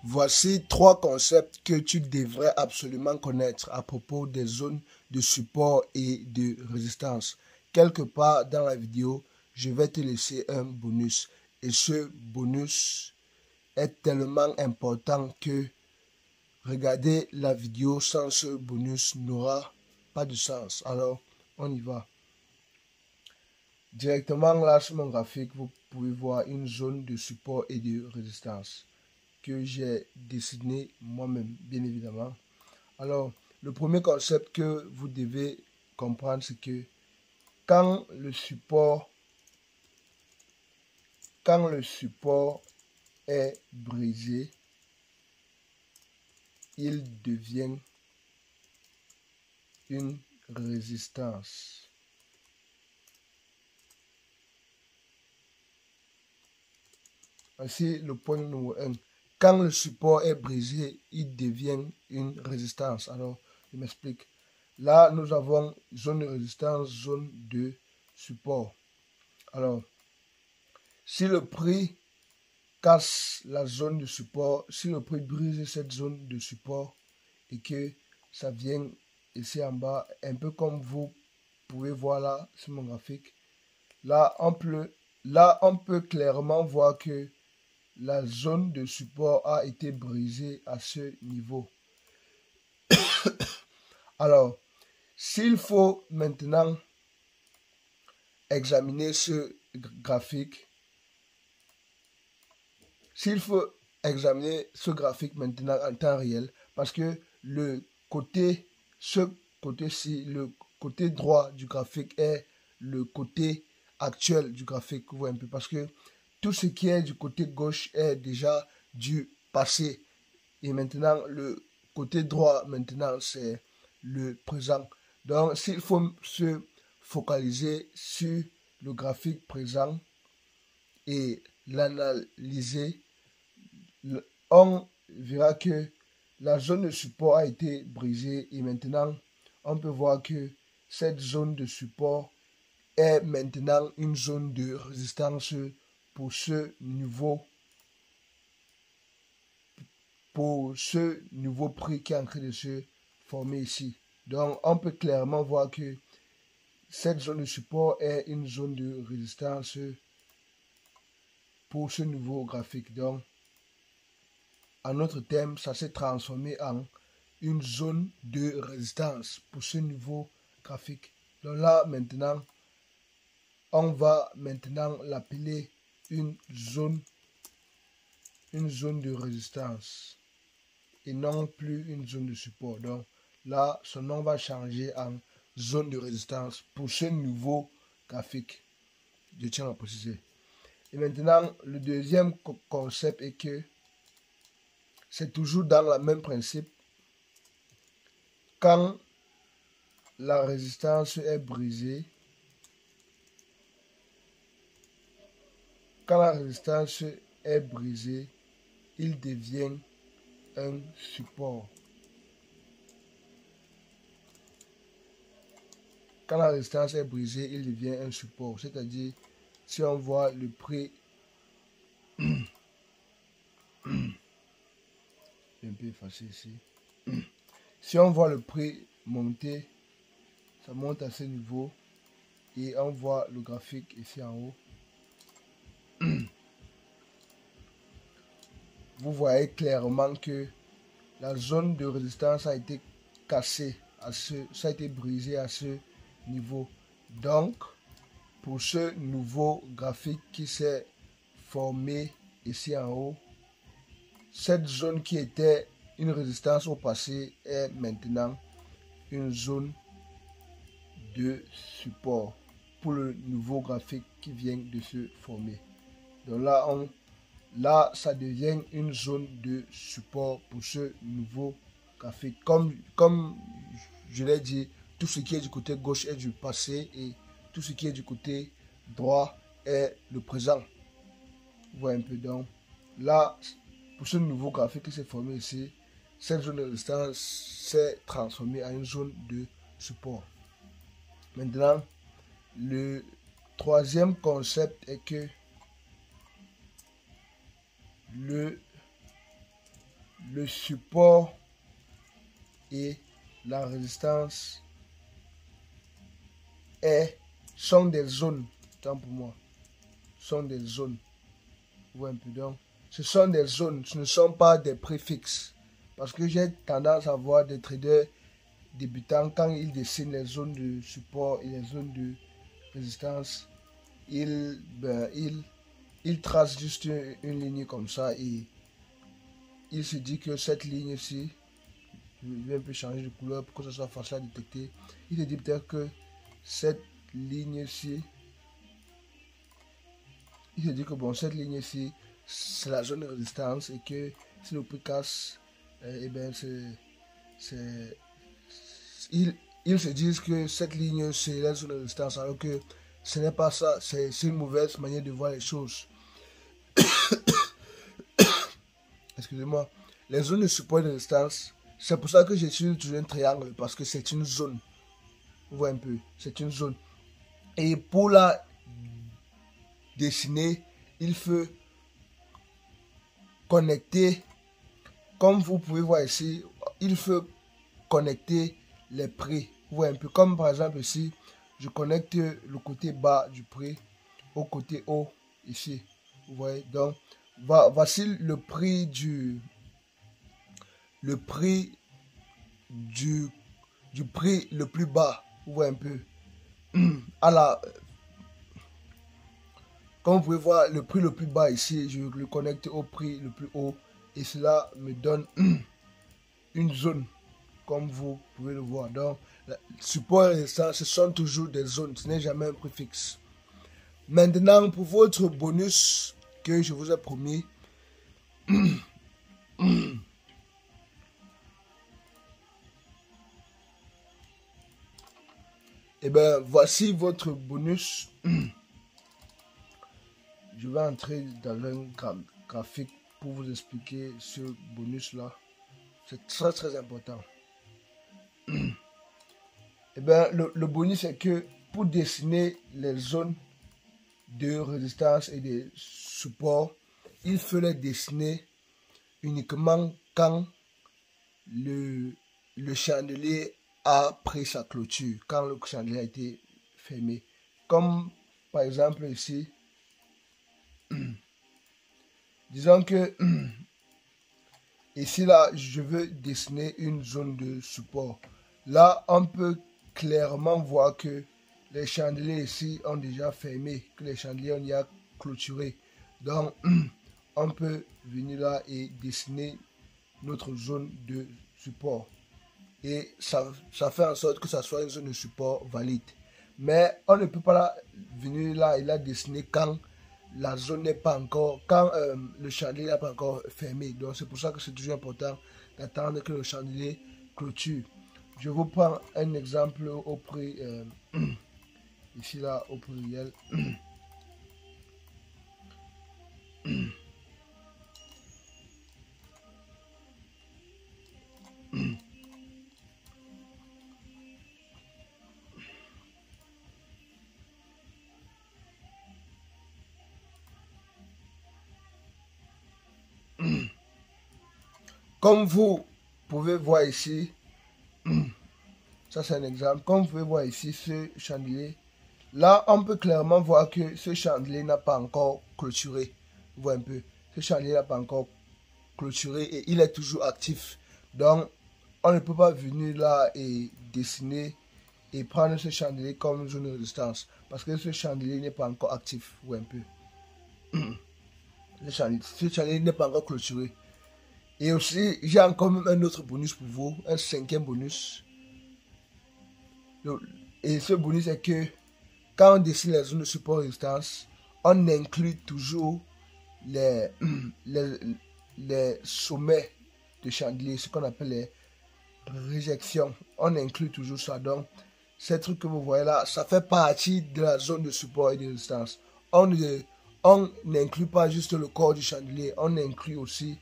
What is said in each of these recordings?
Voici 3 concepts que tu devrais absolument connaître à propos des zones de support et de résistance. Quelque part dans la vidéo, je vais te laisser un bonus. Et ce bonus est tellement important que regarder la vidéo sans ce bonus n'aura pas de sens. Alors, on y va. Directement là sur mon graphique, vous pouvez voir une zone de support et de résistance que j'ai dessiné moi-même, bien évidemment. Alors, le premier concept que vous devez comprendre, c'est que quand le support est brisé, il devient une résistance. Voici le point numéro 1. Quand le support est brisé, il devient une résistance. Alors, je m'explique. Là, nous avons zone de résistance, zone de support. Alors, si le prix casse la zone de support, si le prix brise cette zone de support et que ça vient ici en bas, un peu comme vous pouvez voir là sur mon graphique, là on peut clairement voir que la zone de support a été brisée à ce niveau. Alors, s'il faut maintenant examiner ce graphique, maintenant en temps réel, parce que ce côté-ci, le côté droit du graphique est le côté actuel du graphique, vous voyez un peu, parce que tout ce qui est du côté gauche est déjà du passé. Et maintenant, le côté droit, maintenant, c'est le présent. Donc, s'il faut se focaliser sur le graphique présent et l'analyser, on verra que la zone de support a été brisée et maintenant, on peut voir que cette zone de support est maintenant une zone de résistance pour ce nouveau prix qui est en train de se former ici. Donc, on peut clairement voir que cette zone de support est une zone de résistance pour ce nouveau graphique. Donc, en autre terme, ça s'est transformé en une zone de résistance pour ce nouveau graphique. Donc là, maintenant, on va maintenant l'appeler une zone de résistance et non plus une zone de support. Donc là, son nom va changer en zone de résistance pour ce nouveau graphique. Je tiens à préciser. Et maintenant, le deuxième concept est que c'est toujours dans le même principe. Quand la résistance est brisée, il devient un support. Quand la résistance est brisée, il devient un support. C'est-à-dire, si on voit le prix un peu effacé ici. Si on voit le prix monter, ça monte à ce niveau et on voit le graphique ici en haut. Vous voyez clairement que la zone de résistance a été cassée, ça a été brisé à ce niveau. Donc, pour ce nouveau graphique qui s'est formé ici en haut, cette zone qui était une résistance au passé est maintenant une zone de support pour le nouveau graphique qui vient de se former. Donc là, ça devient une zone de support pour ce nouveau graphique. Comme je l'ai dit, tout ce qui est du côté gauche est du passé et tout ce qui est du côté droit est le présent. Vous voyez un peu, donc là, pour ce nouveau graphique qui s'est formé ici, cette zone de résistance s'est transformée en une zone de support. Maintenant, le troisième concept est que le support et la résistance sont des zones. Tant pour moi, sont des zones. Ouais, un peu donc. Ce sont des zones, ce ne sont pas des préfixes. Parce que j'ai tendance à voir des traders débutants, quand ils dessinent les zones de support et les zones de résistance, ils tracent juste une ligne comme ça et il se dit que cette ligne-ci, je vais un peu changer de couleur pour que ce soit facile à détecter. Il se dit peut-être que cette ligne-ci, il se dit que bon, cette ligne-ci, c'est la zone de résistance et que si le prix casse, et bien ils se disent que cette ligne c'est la zone de résistance, alors que ce n'est pas ça, c'est une mauvaise manière de voir les choses. Excusez-moi. Les zones de support et de résistance, c'est pour ça que j'utilise toujours un triangle, parce que c'est une zone. Vous voyez un peu, c'est une zone. Et pour la dessiner, il faut connecter, comme vous pouvez voir ici, il faut connecter les prix. Vous voyez un peu, comme par exemple ici, je connecte le côté bas du prix au côté haut ici. Vous voyez, donc voici le prix du prix le plus bas. Vous voyez un peu, comme vous pouvez voir, le prix le plus bas ici, je le connecte au prix le plus haut et cela me donne une zone, comme vous pouvez le voir. Donc, support et ça, ce sont toujours des zones, ce n'est jamais un préfixe. Maintenant, pour votre bonus que je vous ai promis, et bien voici votre bonus. Je vais entrer dans un graphique pour vous expliquer ce bonus là. C'est très important. Et bien le bonus est que pour dessiner les zones de résistance et de support, il faut les dessiner uniquement quand le chandelier a pris sa clôture, quand le chandelier a été fermé. Comme par exemple ici, disons que ici là, je veux dessiner une zone de support. Là, on peut clairement voir que les chandeliers ici ont déjà fermé, que les chandeliers ont déjà clôturé. Donc, on peut venir là et dessiner notre zone de support. Et ça fait en sorte que ça soit une zone de support valide. Mais on ne peut pas venir là et la dessiner quand la zone n'est pas encore, quand le chandelier n'est pas encore fermé. Donc c'est pour ça que c'est toujours important d'attendre que le chandelier clôture. Je vous prends un exemple au prix, ici là, au pluriel. Comme vous pouvez voir ici, ça c'est un exemple, comme vous pouvez voir ici ce chandelier, là on peut clairement voir que ce chandelier n'a pas encore clôturé. Vous voyez un peu, ce chandelier n'a pas encore clôturé et il est toujours actif. Donc on ne peut pas venir là et dessiner et prendre ce chandelier comme zone de résistance parce que ce chandelier n'est pas encore actif. Vous voyez un peu, ce chandelier n'est pas encore clôturé. Et aussi, j'ai encore même un autre bonus pour vous, un cinquième bonus. Et ce bonus est que quand on dessine les zones de support résistance, on inclut toujours les sommets de chandelier, ce qu'on appelle les réjections. On inclut toujours ça. Donc, ces trucs que vous voyez là, ça fait partie de la zone de support et de résistance. On n'inclut pas juste le corps du chandelier, on inclut aussi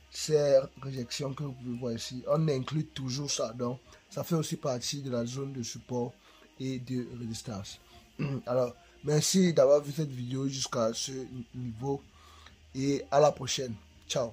ces réjections que vous pouvez voir ici. On inclut toujours ça, donc ça fait aussi partie de la zone de support et de résistance. Alors, merci d'avoir vu cette vidéo jusqu'à ce niveau et à la prochaine. Ciao.